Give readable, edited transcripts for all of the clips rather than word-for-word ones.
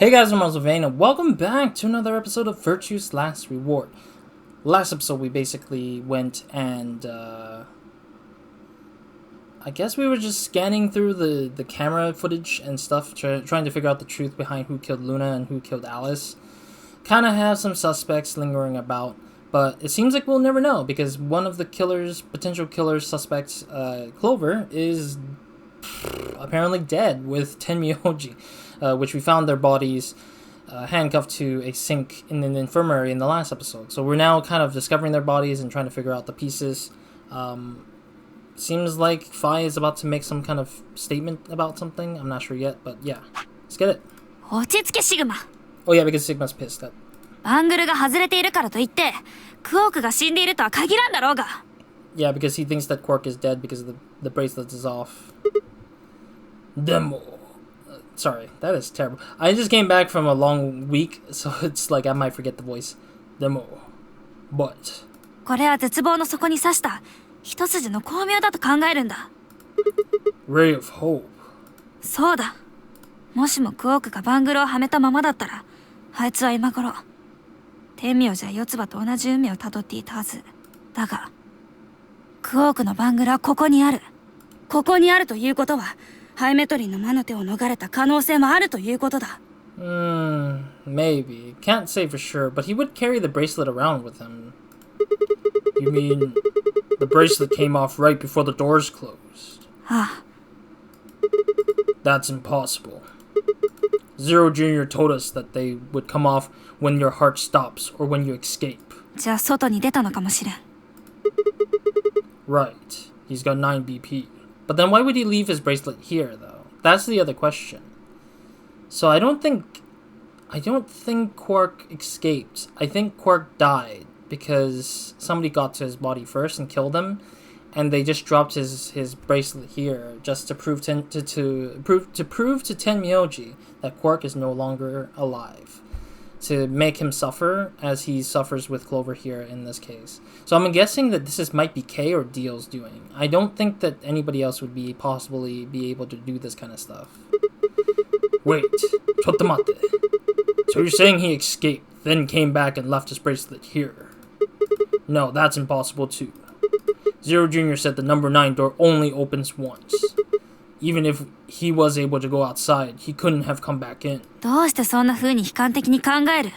Hey guys, I'm RozaldVaneGAME, and welcome back to another episode of Virtue's Last Reward. Last episode we basically went and, I guess we were just scanning through the camera footage and stuff, trying to figure out the truth behind who killed Luna and who killed Alice. Kind of have some suspects lingering about, but it seems like we'll never know, because one of the potential killers, suspects, Clover, is apparently dead with Tenmyoji. Which we found their bodies handcuffed to a sink in an infirmary in the last episode. So we're now kind of discovering their bodies and trying to figure out the pieces. Seems like Fi is about to make some kind of statement about something. I'm not sure yet, but yeah. Let's get it. Oh yeah, because Sigma's pissed at. バングルが外れているからといって、クオークが死んでいるとは限らんだろうが。Yeah, because he thinks that Quark is dead because the bracelet is off. Sorry, that is terrible. I just came back from a long week, so it's like I might forget the voice. But これは絶望の底に刺した一筋の光明だと考えるんだ。Ray of hope. そうだ。もしもクオークがバングルをはめたままだったら、あいつは今頃、天明寺や四つ葉と同じ運命をたどっていたはず。だが、クオークのバングルはここにある。ここにあるということは、ハイメトリンの魔の手を逃れた可能性もあるということだ。Maybe. Can't say for sure, but he would carry the bracelet around with him. You mean the bracelet came off right before the doors closed? That's impossible. Zero Jr. told us that they would come off when your heart stops or when you escape. じゃあ外に出たのかもしれん。Right. He's got 9 BP. But then why would he leave his bracelet here, though? That's the other question. So I don't think Quark escaped. I think Quark died because somebody got to his body first and killed him, and they just dropped his bracelet here just to prove to Tenmyoji that Quark is no longer alive, to make him suffer as he suffers with Clover here in this case. So I'm guessing that this might be K or Deal's doing. I don't think that anybody else would possibly be able to do this kind of stuff. Wait, chotomate. So you're saying he escaped, then came back and left his bracelet here? No, that's impossible too. Zero Jr. said the number 9 door only opens once. Even if he was able to go outside, he couldn't have come back in. どうしてそんな風に悲観的に考える?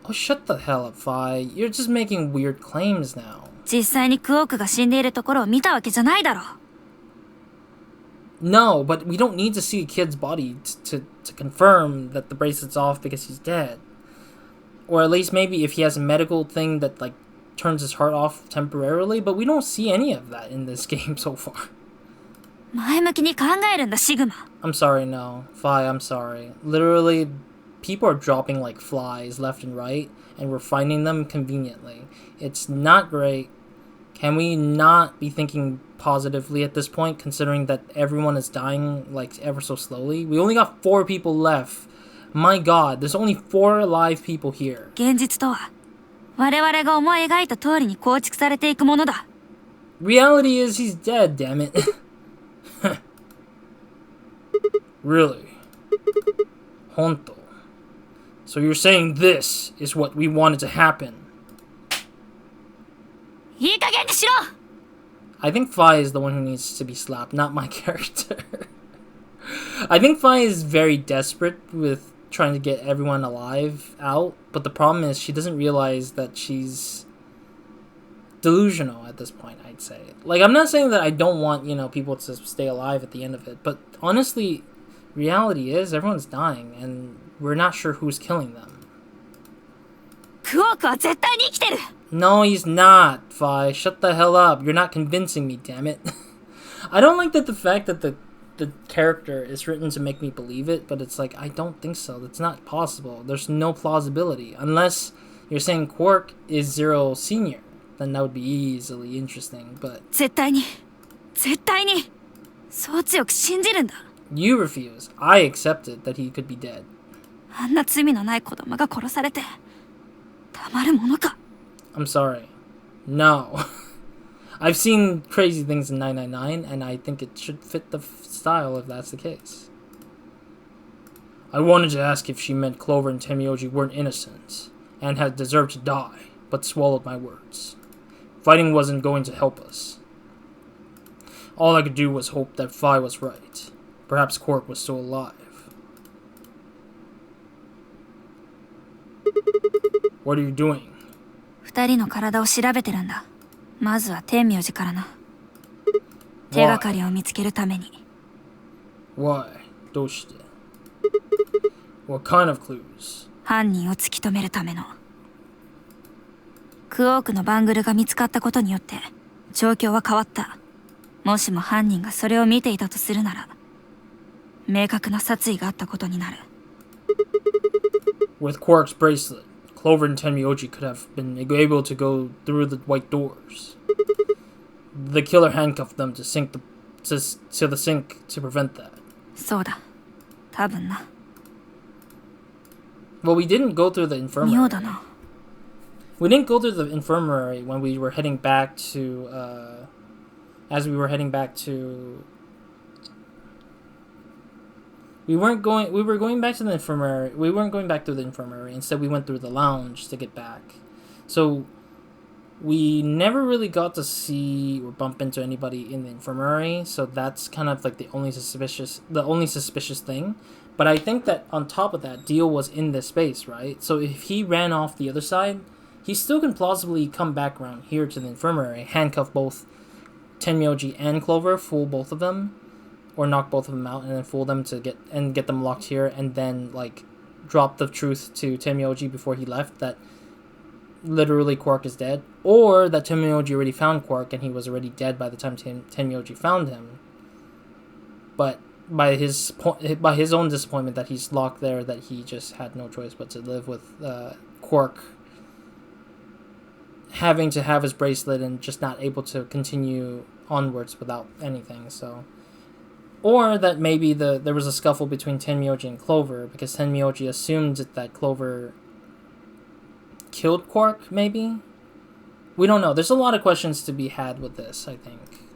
Oh, shut the hell up, Fi. You're just making weird claims now. 実際にクオークが死んでいるところを見たわけじゃないだろう。No, but we don't need to see a kid's body to confirm that the bracelet's off because he's dead. Or at least maybe if he has a medical thing that like turns his heart off temporarily, but we don't see any of that in this game so far. 前向きに考えるんだ、シグマ。I'm sorry, no. Fi, I'm sorry. Literally, people are dropping like flies left and right, and we're finding them conveniently. It's not great. Can we not be thinking positively at this point, considering that everyone is dying like ever so slowly? We only got 4 people left. My god, there's only 4 alive people here. 現実とは、我々が思い描いた通りに構築されていくものだ。Reality is he's dead, damn it. Really? Honto. So you're saying this is what we wanted to happen? いい加減にしろ! I think Fi is the one who needs to be slapped, not my character. I think Fi is very desperate with trying to get everyone alive out, but the problem is she doesn't realize that she's delusional at this point, I'd say. Like, I'm not saying that I don't want, people to stay alive at the end of it, but honestly, reality is everyone's dying, and we're not sure who's killing them. クオークは絶対に生きてる! No, he's not, Fi. Shut the hell up. You're not convincing me, damn it. I don't like the fact that the character is written to make me believe it, but it's like, I don't think so. That's not possible. There's no plausibility. Unless you're saying Quark is Zero Senior. Then that would be easily interesting, but... 絶対にそう強く信じるんだ。You refuse. I accepted that he could be dead. あんな罪のない子供が殺されてたまるものか。I'm sorry. No. I've seen crazy things in 999, and I think it should fit the style if that's the case. I wanted to ask if she meant Clover and Tenmyoji weren't innocent and had deserved to die, but swallowed my words. Fighting wasn't going to help us. All I could do was hope that Phi was right. Perhaps Quark was still alive. What are you doing? 二人の体を調べてるんだ。まずは天明寺からな。手がかりを見つけるために。Why? どうして? What kind of clues? 犯人を突き止めるための。クオークのバングルが見つかったことによって状況は変わった。もしも犯人がそれを見ていたとするなら、明確な殺意があったことになる。With Quark's bracelet, Clover and Tenmyoji could have been able to go through the white doors. The killer handcuffed them to the sink to prevent that. そうだ。多分な。Well, we didn't go through the infirmary. 妙だな。We didn't go through the infirmary when we were heading back to, as we were heading back to... We were going back to the infirmary. We weren't going back through the infirmary. Instead, we went through the lounge to get back. So, we never really got to see or bump into anybody in the infirmary. So that's kind of like the only suspicious thing. But I think that on top of that, Dio was in this space, right? So if he ran off the other side, he still can plausibly come back around here to the infirmary, handcuff both Tenmyoji and Clover, fool both of them, or knock both of them out and then fool them to get them locked here, and then like drop the truth to Tenmyoji before he left that literally Quark is dead, or that Tenmyoji already found Quark and he was already dead by the time Tenmyoji found him. But by his own disappointment that he's locked there, that he just had no choice but to live with Quark having to have his bracelet and just not able to continue onwards without anything. So, or that maybe there was a scuffle between Tenmyoji and Clover because Tenmyoji assumed that Clover killed Quark, maybe? We don't know. There's a lot of questions to be had with this, I think.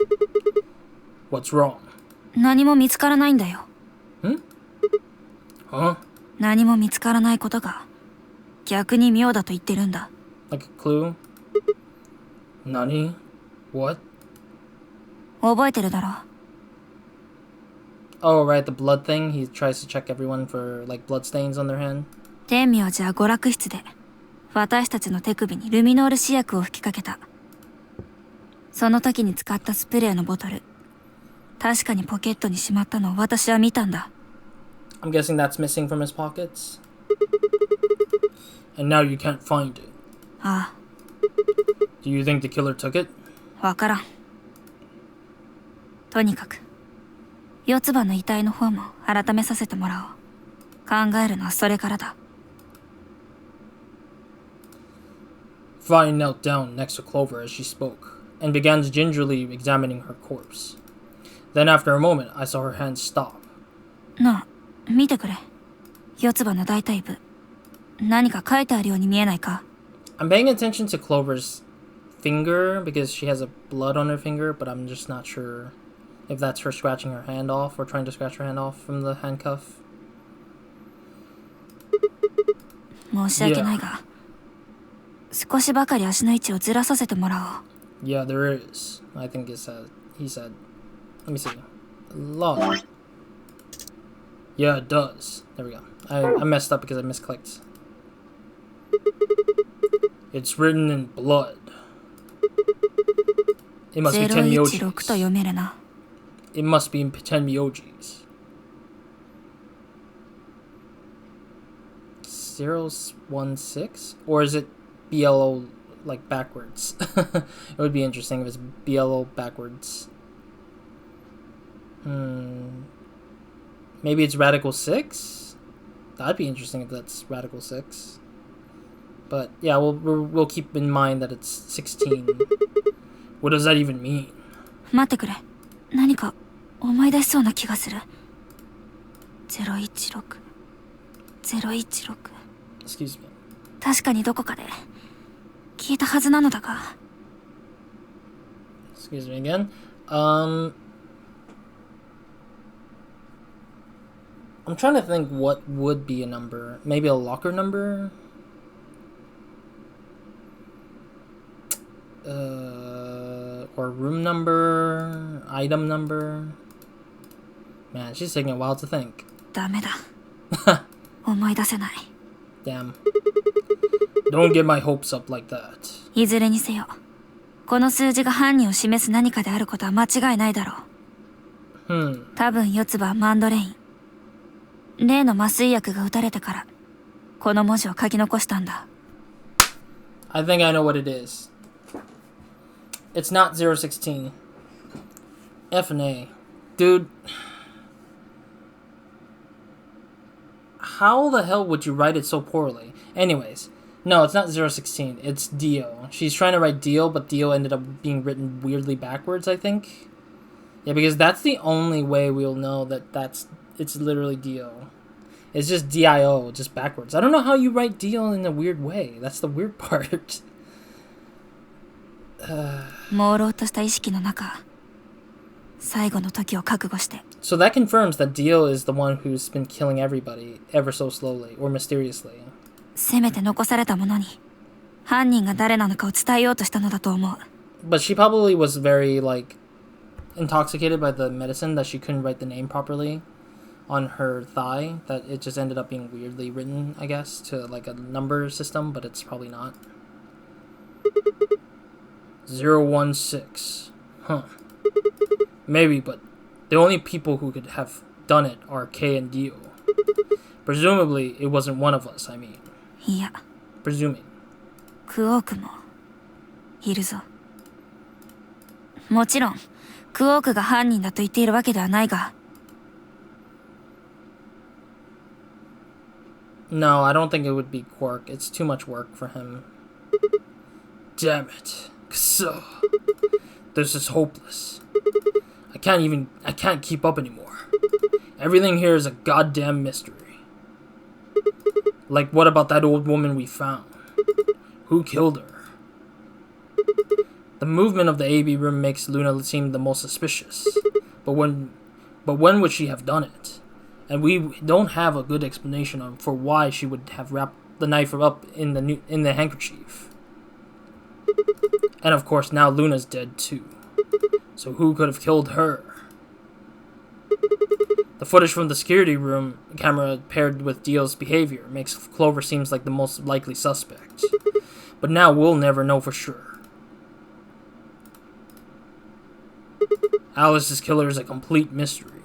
What's wrong? 何も見つからないんだよ。Huh? 何も見つからないことが逆に妙だと言ってるんだ。Like a clue? Nani? What? 覚えてるだろ。Oh, right, the blood thing. He tries to check everyone for, like, blood stains on their hand. 天明寺は娯楽室で私たちの手首にルミノール試薬を吹きかけた。その時に使ったスプレーのボトル、確かにポケットにしまったのを私は見たんだ。I'm guessing that's missing from his pockets. And now you can't find it. ああ。Do you think the killer took it? わからん。とにかく、四つ葉の遺体の方も改めさせてもらおう。考えるのはそれからだ。Phi knelt down next to Clover as she spoke, and began gingerly examining her corpse. Then after a moment, I saw her hands stop. なあ、見てくれ。四つ葉の大腿部。何か書いてあるように見えないか？ I'm paying attention to Clover's finger because she has a blood on her finger, but I'm just not sure if that's her scratching her hand off or trying to scratch her hand off from the handcuff. 申し訳ないが、少しばかり足の位置をずらさせてもらおう。Yeah, there is. I think he said. Let me see. Log. Yeah, it does. There we go. I messed up because I misclicked. It's written in blood. It must be 016 と Tenmyoji's. 読めるな。It must be Tenmyoji's. 016? Or is it BLO like backwards? It would be interesting if it's BLO backwards. Maybe it's Radical 6? That'd be interesting if that's Radical 6. But yeah, we'll keep in mind that it's 16. What does that even mean? 待ってくれ。何か思い出しそうな気がする。016。016。Excuse me. 確かにどこかで聞いたはずなのだが。Excuse me again. I'm I'm trying to think what would be a number. Maybe a locker number? Or room number? Item number? Man, she's taking a while to think. ダメだ。思い出せない。Damn. Don't get my hopes up like that. いずれにせよ、この数字が犯人を示す何かであることは間違いないだろう。多分四つ葉はマンドレイン。例の麻酔薬が打たれてから、この文字を書き残したんだ。I think I know what it is. It's not 016. F and A. Dude. How the hell would you write it so poorly? Anyways. No, it's not 016. It's Dio. She's trying to write Dio, but Dio ended up being written weirdly backwards, I think. Yeah, because that's the only way we'll know that it's literally Dio. It's just D-I-O, just backwards. I don't know how you write Dio in a weird way. That's the weird part. 朦朧とした意識の中、最後の時を覚悟して。So that confirms that Dio is the one who's been killing everybody ever so slowly or mysteriously. せめて残されたものに犯人が誰なのかを伝えようとしたのだと思う。But she probably was very intoxicated by the medicine that she couldn't write the name properly on her thigh, that it just ended up being weirdly written, I guess, to a number system, but it's probably not. 016. Huh. Maybe, but the only people who could have done it are Kay and Dio. Presumably, it wasn't one of us, I mean. いや。Presuming. クオークもいるぞ。もちろん、クオークが犯人だと言っているわけではないが。No, I don't think it would be Quark. It's too much work for him. Damn it. So, this is hopeless. I can't keep up anymore. Everything here is a goddamn mystery. Like, what about that old woman we found? Who killed her? The movement of the AB room makes Luna seem the most suspicious. But when would she have done it? And we don't have a good explanation for why she would have wrapped the knife up in the handkerchief. And of course, now Luna's dead too. So who could have killed her? The footage from the security room camera paired with Dio's behavior makes Clover seems like the most likely suspect. But now we'll never know for sure. Alice's killer is a complete mystery.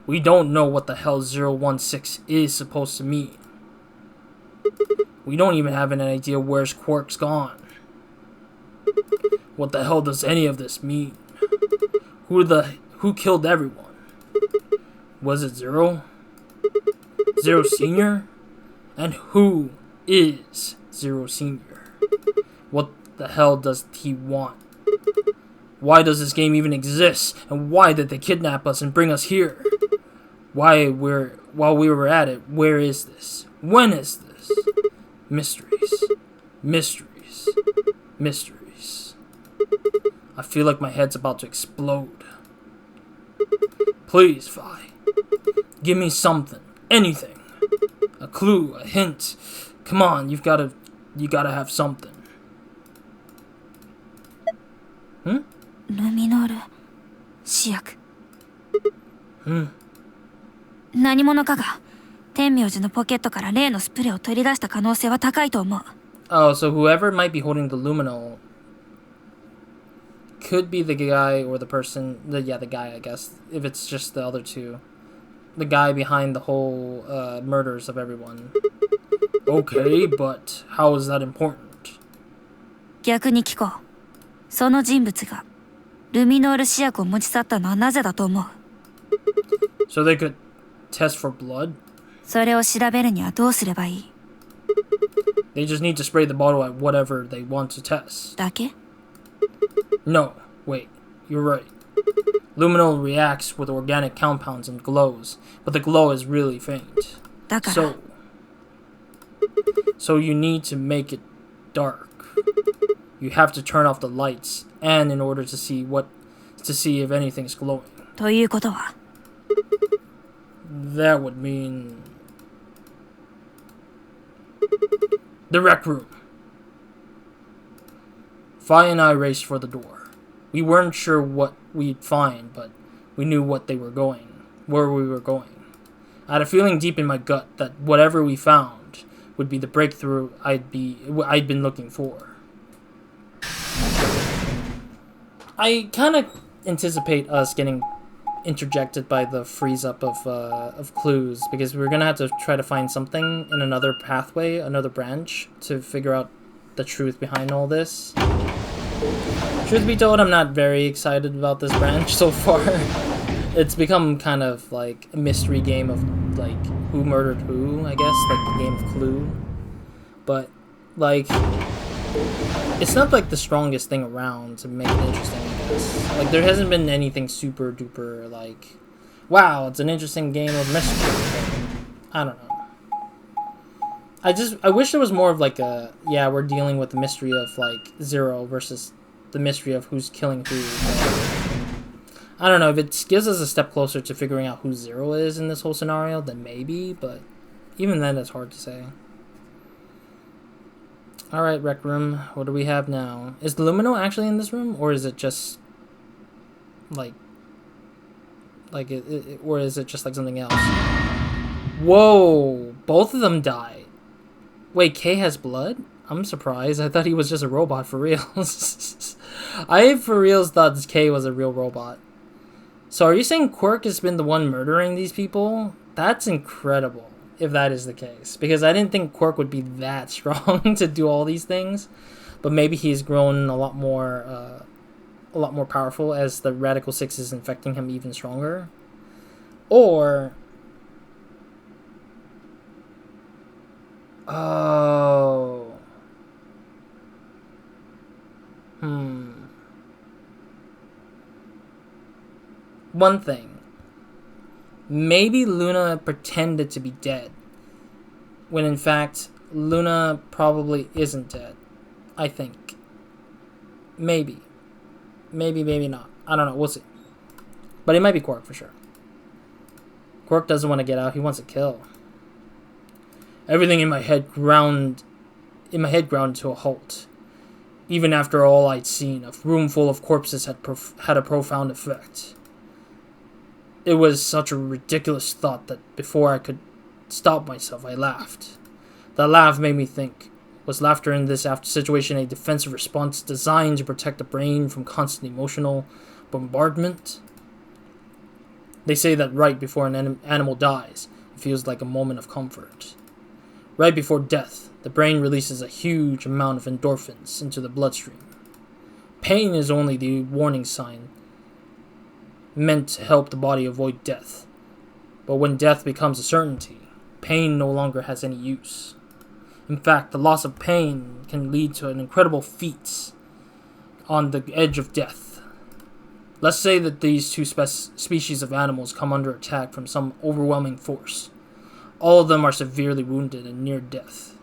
We don't know what the hell 016 is supposed to mean. We don't even have an idea where's Quark's gone. What the hell does any of this mean? Who killed everyone? Was it Zero? Zero Senior? And who is Zero Senior? What the hell does he want? Why does this game even exist? And why did they kidnap us and bring us here? While we were at it, where is this? When is this? Mysteries. Mysteries. Mysteries. I feel like my head's about to explode. Please, Fi. Give me something. Anything. A clue, a hint. Come on, you gotta have something. ルミノール試薬。何者かが天明寺のポケットから例のスプレーを取り出した可能性は高いと思う。Oh, so whoever might be holding the luminol could be the guy or the person. The guy, I guess. If it's just the other two, the guy behind the whole murders of everyone. Okay, but how is that important? 逆に聞こう。その人物がルミノール試薬を持ち去ったのはなぜだと思う？ So they could test for blood? それを調べるにはどうすればいい？ They just need to spray the bottle at whatever they want to test. だけ？ No, wait, you're right. Luminol reacts with organic compounds and glows, but the glow is really faint. だから。So you need to make it dark. You have to turn off the lights, and in order to see if anything's glowing. ということは？ That would mean the rec room. Fi and I raced for the door. We weren't sure what we'd find, but we knew where we were going. I had a feeling deep in my gut that whatever we found would be the breakthrough I'd been looking for. I kind of anticipate us getting interjected by the freeze up of clues, because we're gonna have to try to find something in another pathway, another branch, to figure out the truth behind all this. Truth be told, I'm not very excited about this branch so far. It's become kind of like a mystery game of like who murdered who, I guess, like the game of Clue. But like, it's not like the strongest thing around to make it interesting, I guess. Like, there hasn't been anything super duper like, wow, it's an interesting game of mystery. I don't know. I wish there was more of like a, yeah, we're dealing with the mystery of like Zero versus the mystery of who's killing who. But I don't know, if it gives us a step closer to figuring out who Zero is in this whole scenario, then maybe, but even then it's hard to say. Alright, Rec Room, what do we have now? Is the Lumino actually in this room, or is it just like or is it just like something else? Whoa, both of them died. Wait, K has blood? I'm surprised. I thought he was just a robot for reals. I for reals thought K was a real robot. So are you saying Quirk has been the one murdering these people? That's incredible, if that is the case. Because I didn't think Quirk would be that strong to do all these things. But maybe he's grown a lot more powerful as the Radical Six is infecting him even stronger. Or... oh... One thing. Maybe Luna pretended to be dead, when in fact, Luna probably isn't dead. I think. Maybe. Maybe not. I don't know. We'll see. But it might be Quark for sure. Quark doesn't want to get out. He wants to kill. Everything in my head ground to a halt. Even after all I'd seen, a room full of corpses had a profound effect. It was such a ridiculous thought that before I could stop myself, I laughed. That laugh made me think, was laughter in this situation a defensive response designed to protect the brain from constant emotional bombardment? They say that right before an animal dies, it feels like a moment of comfort. Right before death, the brain releases a huge amount of endorphins into the bloodstream. Pain is only the warning sign meant to help the body avoid death. But when death becomes a certainty, pain no longer has any use. In fact, the loss of pain can lead to an incredible feat on the edge of death. Let's say that these two species of animals come under attack from some overwhelming force. All of them are severely wounded and near death.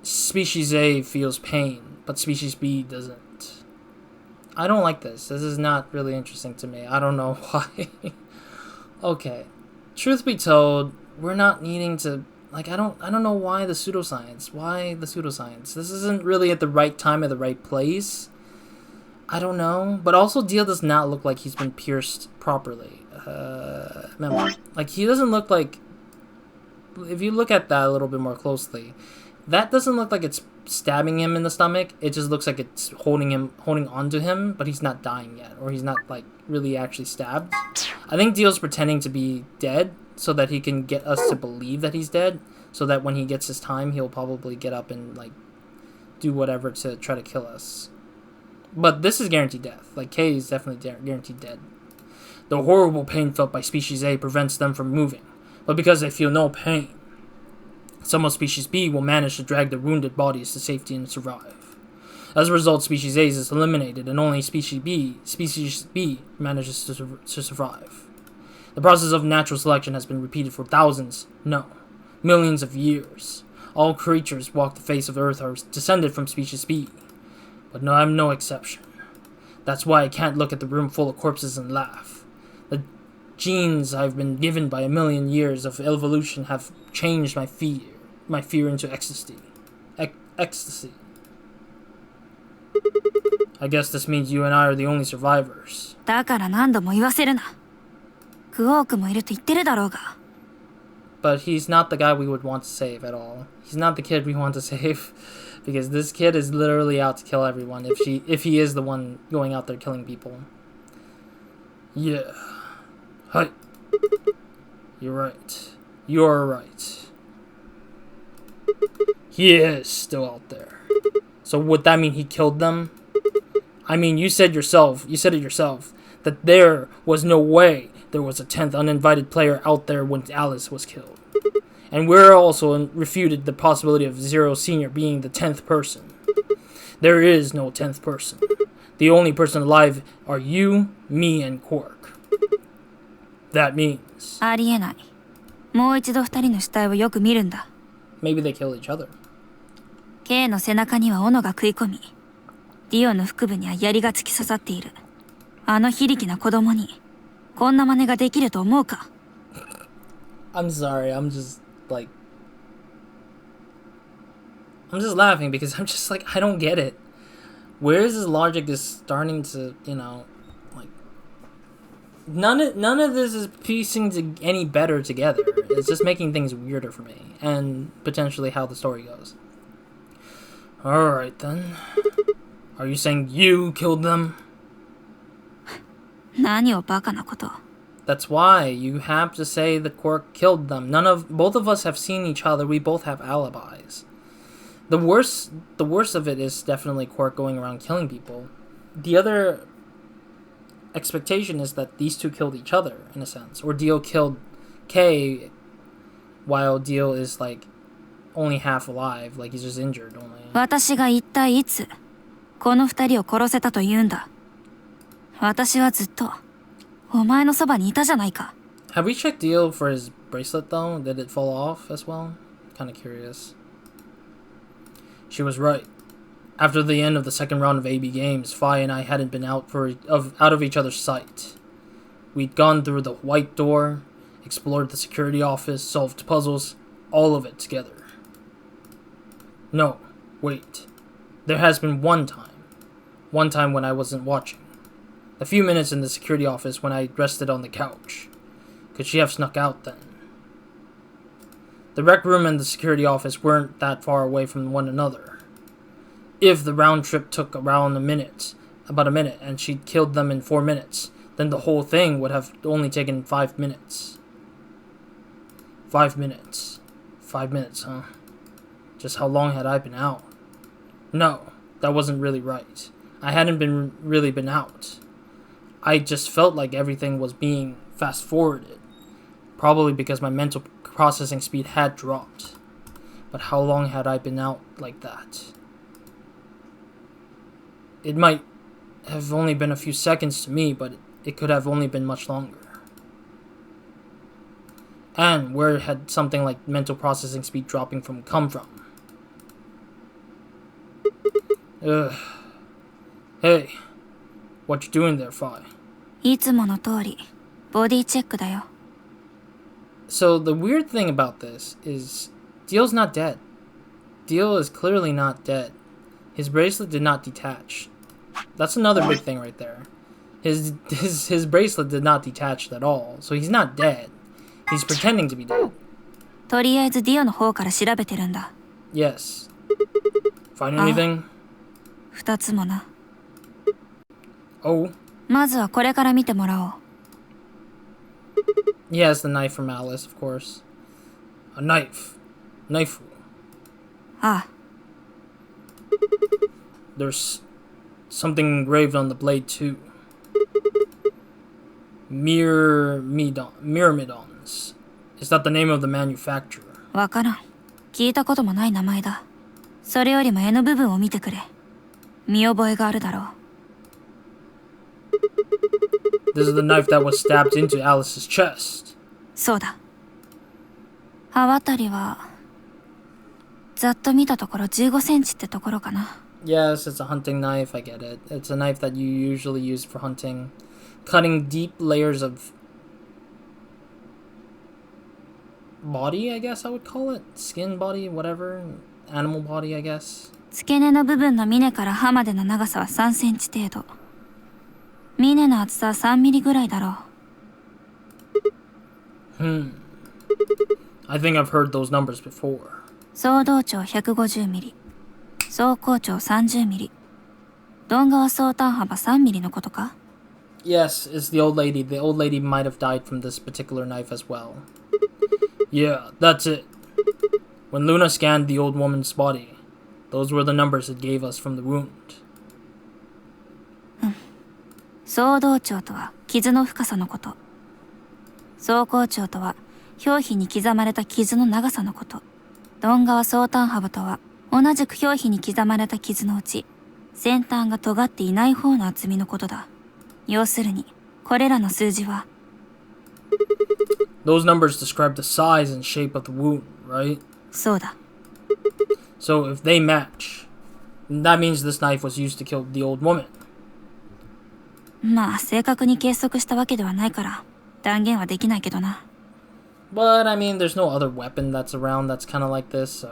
Species A feels pain, but Species B doesn't. I don't like this. This is not really interesting to me. I don't know why. Okay. Truth be told, we're not needing to... like, I don't know why the pseudoscience. Why the pseudoscience? This isn't really at the right time, at the right place. I don't know. But also, Dio does not look like he's been pierced properly. Man, like, he doesn't look like... if you look at that a little bit more closely, that doesn't look like it's stabbing him in the stomach. It just looks like it's holding on to him, but he's not dying yet, or he's not like really actually stabbed. I think Dio's pretending to be dead so that he can get us to believe that he's dead, so that when he gets his time, he'll probably get up and like do whatever to try to kill us. But this is guaranteed death. Like, K is definitely guaranteed dead. The horrible pain felt by Species A prevents them from moving, but because they feel no pain, some of Species B will manage to drag their wounded bodies to safety and survive. As a result, Species A is eliminated, and only Species B manages to survive. The process of natural selection has been repeated for thousands, no, millions of years. All creatures walk the face of Earth are descended from Species B, but no, I'm no exception. That's why I can't look at the room full of corpses and laugh. genes I've been given by a million years of evolution have changed my fear into ecstasy. Ecstasy. I guess this means you and I are the only survivors. だから何度も言わせるな。クオークもいると言ってるだろうが。But he's not the guy we would want to save at all. He's not the kid we want to save. Because this kid is literally out to kill everyone if he is the one going out there killing people. Yeah. Hi. You're right. You're right. He is still out there. So would that mean he killed them? I mean, you said it yourself, that there was no way there was a 10th uninvited player out there when Alice was killed. And we're also refuted the possibility of Zero Senior being the 10th person. There is no 10th person. The only person alive are you, me, and Quark. That means... ありえない。もう一度二人の死体をよく見るんだ。Maybe they kill each other. K の背中には斧が食い込み、ディオの腹部には槍が突き刺さっている。あの非力な子供に、こんな真似ができると思うか？ I'm sorry, I'm just laughing because I'm just like, I don't get it. Where is this logic is starting to, none of this is piecing any better together. It's just making things weirder for me, and potentially how the story goes. Alright then. Are you saying you killed them? 何をバカなこと。That's why you have to say the Quark killed them. Both of us have seen each other. We both have alibis. The worst of it is definitely Quark going around killing people. The other expectation is that these two killed each other, in a sense. Or Dio killed K while Dio is only half alive, he's just injured only. 私が一体いつこの二人を殺せたと言うんだ。私はずっとお前のそばにいたじゃないか。Have we checked Dio for his bracelet though? Did it fall off as well? Kind of curious. She was right. After the end of the second round of AB games, Fi and I hadn't been out of each other's sight. We'd gone through the white door, explored the security office, solved puzzles, all of it together. No, wait. There has been one time when I wasn't watching. A few minutes in the security office when I rested on the couch. Could she have snuck out then? The rec room and the security office weren't that far away from one another. If the round trip took about a minute, and she'd killed them in 4 minutes, then the whole thing would have only taken 5 minutes. 5 minutes. 5 minutes, huh? Just how long had I been out? No, that wasn't really right. I hadn't really been out. I just felt like everything was being fast-forwarded. Probably because my mental processing speed had dropped. But how long had I been out like that? It might have only been a few seconds to me, but it could have only been much longer. And where had something like mental processing speed dropping come from? Ugh. Hey, what you doing there, Fi? いつもの通り、ボディチェックだよ。So the weird thing about this is Dio's not dead. Dio is clearly not dead. His bracelet did not detach. That's another big thing right there. His bracelet did not detach at all, so he's not dead. He's pretending to be dead. とりあえずディオの方から調べてるんだ。Yes. Find anything? 二つもな。Oh. まずはこれから見てもらおう。He has the knife from Alice, of course. A knife. Knife. ああ。There's something engraved on the blade too. Myrmidons. Is that the name of the manufacturer? わからん。聞いたこともない名前だ。それよりも柄の部分を見てくれ。見覚えがあるだろう。This is the knife that was stabbed into Alice's chest. そうだ。刃渡りはざっと見たところ15センチってところかな。Yes, it's a hunting knife, I get it. It's a knife that you usually use for hunting. Cutting deep layers of body, I guess I would call it. Skin body, whatever. Animal body, I guess. 付け根の部分の峰から刃までの長さは3センチ程度。峰の厚さは3ミリぐらいだろう。I think I've heard those numbers before. 総動長150ミリ。総高長30ミリ。鈍側総端幅3ミリのことか？ Yes, it's the old lady. The old lady might have died from this particular knife as well. Yeah, that's it. When Luna scanned the old woman's body, those were the numbers it gave us from the wound. 総動長とは傷の深さのこと。総高長とは表皮に刻まれた傷の長さのこと。鈍側総端幅とは同じく表皮に刻まれた傷のうち、先端が尖っていない方の厚みのことだ。要するに、これらの数字は Those numbers describe the size and shape of the wound, right? そうだ。 So if they match, that means this knife was used to kill the old woman. まあ、正確に計測したわけではないから、断言はできないけどな。But, I mean, there's no other weapon that's around that's kind of like this, so...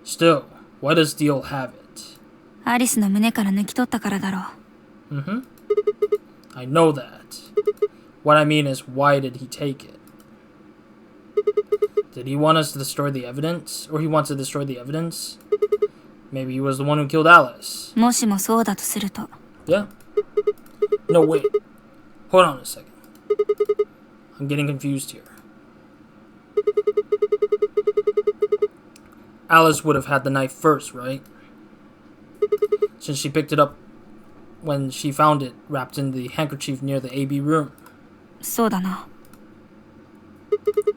Still, why does Dio have it? アリスの胸から抜き取ったからだろう。I know that. What I mean is, why did he take it? Did he want us to destroy the evidence? Or he wants to destroy the evidence? Maybe he was the one who killed Alice. もしもそうだとすると。Yeah? No, wait. Hold on a second. I'm getting confused here. Alice would have had the knife first, right? Since she picked it up when she found it wrapped in the handkerchief near the AB room. そうだな。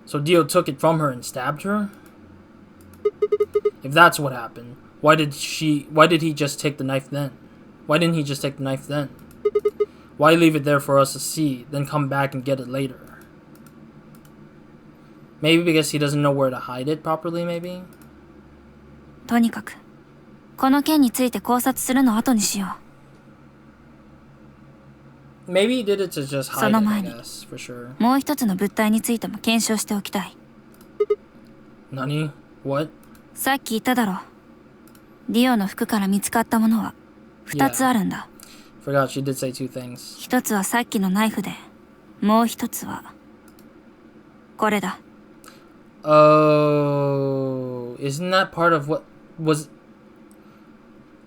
So Dio took it from her and stabbed her? If that's what happened, why did he just take the knife then? Why didn't he just take the knife then? Why leave it there for us to see, then come back and get it later? Maybe because he doesn't know where to hide it properly, maybe? とにかく、この件について考察するの後にしよう。Maybe he did it to just hide it, I guess, for sure. もう一つの物体についても検証しておきたい。Nani? What? さっき言っただろ。ディオの服から見つかったものは2つあるんだ。Forgot she did say two things. 一つはさっきのナイフで、もう一つはこれだ。Oh, isn't that part of what was...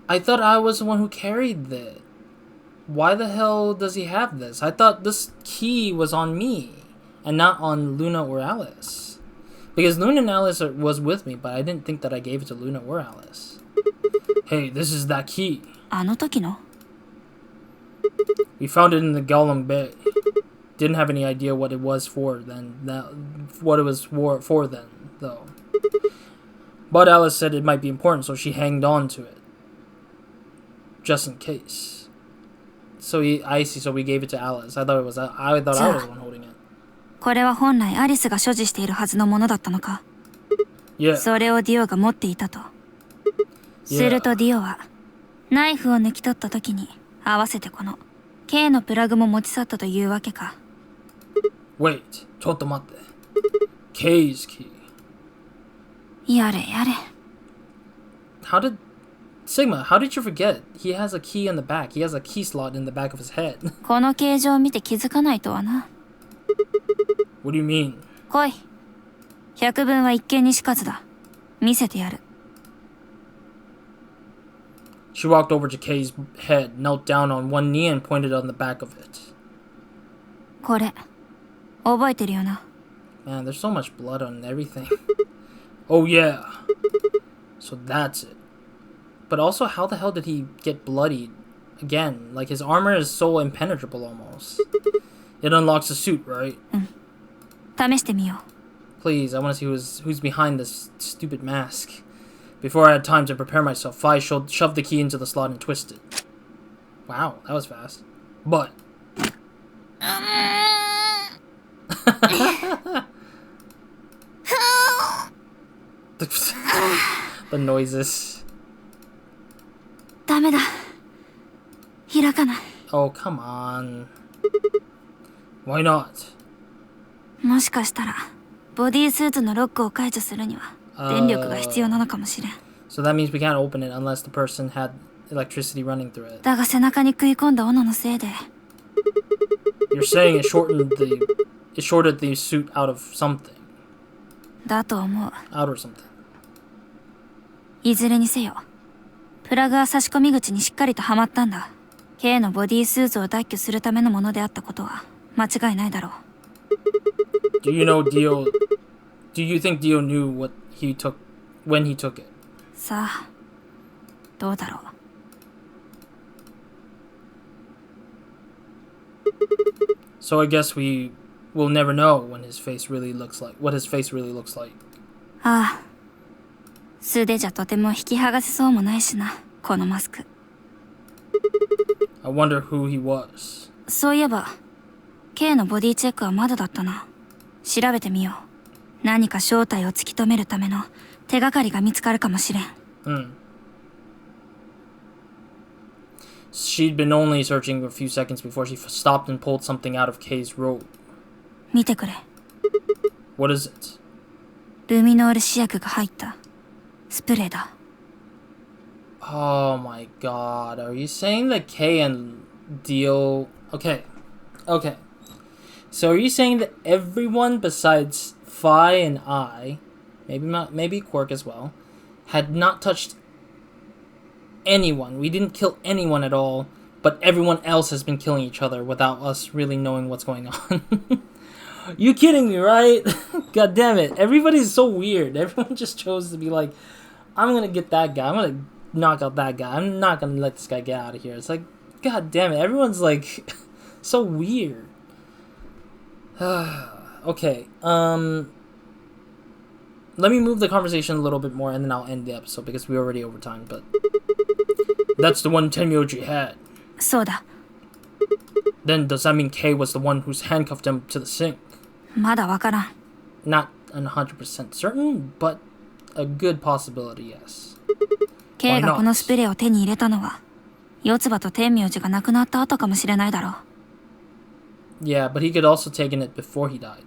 I thought I was the one who carried it. Why the hell does he have this? I thought this key was on me and not on Luna or Alice. Because Luna and Alice was with me, but I didn't think that I gave it to Luna or Alice. Hey, this is that key. あの時の We found it in the Gollum Bay. Didn't have any idea what it was for then. What it was for then, though. But Alice said it might be important, so she hanged on to it. Just in case. So I see, so we gave it to Alice. I thought I was the one holding it. これは本来アリスが所持しているはずのものだったのか。Yeah. それをディオが持っていたと。するとディオはナイフを抜き取った時に合わせてこの K のプラグも持ち去ったというわけか。Wait, ちょっと待って。K's key. やれやれ。Sigma, how did you forget? He has a key in the back. He has a key slot in the back of his head. この形状を見て気づかないとはな。What do you mean? 来い。百聞は一見にしかずだ。見せてやる。She walked over to Kay's head, knelt down on one knee, and pointed on the back of it. これ、覚えてるよな。Man, there's so much blood on everything. Oh yeah. So that's it. But also, how the hell did he get bloodied again? Like, his armor is so impenetrable almost. It unlocks the suit, right? 試してみよう。 Please, I want to see who's behind this stupid mask. Before I had time to prepare myself, Fi shoved the key into the slot and twisted. Wow, that was fast. But... the noises. ダメだ。開かない。 Oh, come on. Why not? もしかしたらボディースーツのロックを解除するには電力が必要なのかもしれん。 So that means we can't open it unless the person had electricity running through it. だが背中に食い込んだ斧のせいで You're saying it shorted the suit out of something. だと思う。 Out or something. いずれにせよプラグは差し込み口にしっかりとはまったんだ。 K のボディースーツを脱去するためのものであったことは間違いないだろう。 Do you think Dio knew what he took when he took it? さあどうだろう。 So I guess we will never know what his face really looks like. ああ素手じゃとても引き剥がせそうもないしな、このマスク。 I wonder who he was. そういえば K のボディチェックはまだだったな。調べてみよう。何か正体を突き止めるための手がかりが見つかるかもしれん。She'd been only searching a few seconds before she stopped and pulled something out of Kay's robe. 見てくれ。 What is it? ルミノール試薬が入ったスプレーだ。 Oh my god, are you saying that Kay and Dio... Okay. So are you saying that everyone besides Phi and I, maybe Quark as well, had not touched anyone? We didn't kill anyone at all, but everyone else has been killing each other without us really knowing what's going on. You kidding me, right? God damn it. Everybody's so weird. Everyone just chose to be like, I'm gonna get that guy. I'm gonna knock out that guy. I'm not gonna let this guy get out of here. It's like, god damn it. Everyone's like so weird. Okay. Let me move the conversation a little bit more and then I'll end the episode because we're already over time, but that's the one Tenmyoji had. そうだ。 Then does that mean Kay was the one who's handcuffed him to the sink? まだわからん。 Not 100% certain, but a good possibility, yes. K がこのスプレーを手に入れたのは四つ葉と天明寺が亡くなった後かもしれないだろう。 Yeah, but he could also taken it before he died.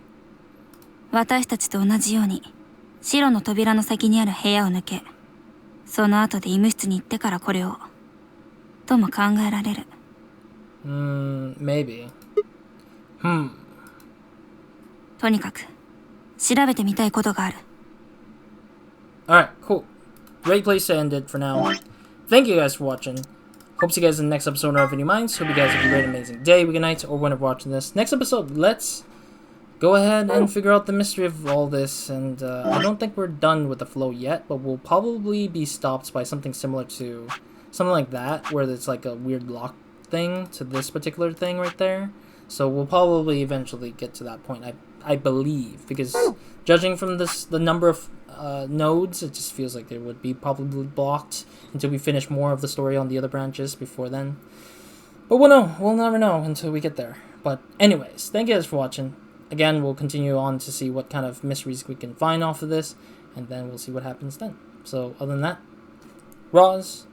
私たちと同じように白の扉の先にある部屋を抜け、その後で医務室に行ってからこれをとも考えられる。 Maybe. とにかく調べてみたいことがある。 Alright, cool. Great place to end it for now. Thank you guys for watching. Hope to see you guys in the next episode of Any Minds. Hope you guys have a great, amazing day, week, night, or whenever watching this. Next episode, let's go ahead and figure out the mystery of all this. And I don't think we're done with the flow yet, but we'll probably be stopped by something similar to something like that, where it's like a weird lock thing to this particular thing right there. So we'll probably eventually get to that point, I believe, because judging from the number of nodes, it just feels like it would be probably blocked until we finish more of the story on the other branches before then. But we'll never know until we get there. But anyways, thank you guys for watching. Again, we'll continue on to see what kind of mysteries we can find off of this, and then we'll see what happens then. So other than that, Roz,